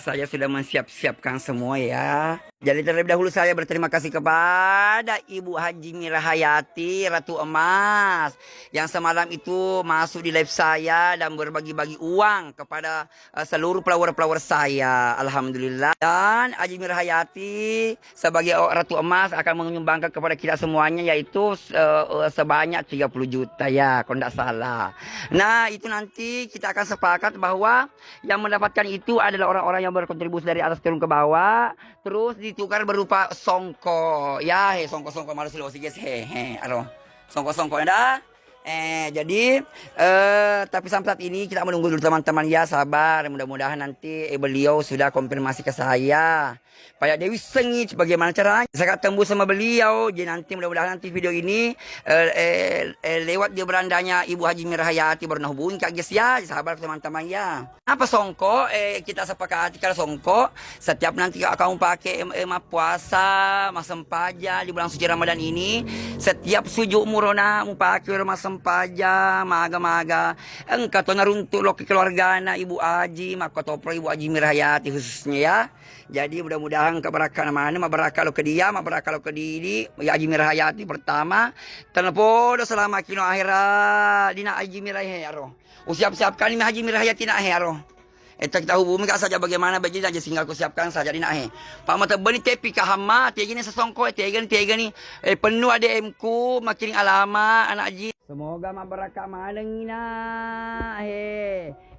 saya sudah mensiap-siapkan semua ya. Jadi terlebih dahulu saya berterima kasih kepada Ibu Haji Mirahayati, Ratu Emas, yang semalam itu masuk di live saya dan berbagi-bagi uang kepada seluruh follower-follower saya. Alhamdulillah. Dan Haji Mirahayati sebagai Ratu Emas akan menyumbangkan kepada kita semuanya yaitu sebanyak 30 juta ya, kalau tidak salah. Nah, itu nanti kita akan sepakat bahwa yang mendapatkan itu adalah orang-orang yang berkontribusi dari atas turun ke bawah, terus ditukar berupa songko. Ya, songko-songko malu Sulawesi guys. Aro. Songko-songko dah. Jadi tapi sampai saat ini kita menunggu dulu teman-teman ya, sabar. Mudah-mudahan nanti beliau sudah konfirmasi ke saya. Pak Dewi Sengit bagaimana caranya saya tembus sama beliau. Jadi nanti mudah-mudahan nanti video ini lewat di berandanya Ibu Haji Mirahayati baru hubungi Kak guys ya. Sabar teman-teman ya. Apa songko? Kita sepakati kalau songko setiap nanti kamu pakai puasa masa sempaja di bulan suci Ramadan ini, setiap sujuk murona mu pakai masa sempaja maga-maga engkau to naruntuk lo keluarga Ibu Haji maka topro Ibu Haji Mirahayati khususnya ya. Jadi mudah-mudahan keberkahan mana mabarakah lo ke dia, mabarakah lo ke diri ya Haji Mirahayati pertama tenepodo selama kino akhirat dina Haji Mirahayati. Usiap-siapkan ini Haji Mirahayati nak hero. Kita hubungi saja bagaimana bagi aja tinggal ku siapkan saja dina Pak mata beni tepi kahama tiga ni sesongko tiga ni penuh ADM ku makin alama anak Haji. Semoga mabarakah malengina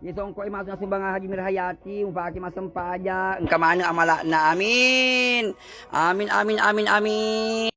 Ni songko masuk sumbangan Haji Mirahayati upaki masem paja engka mana amalakna amin. Amin amin amin amin.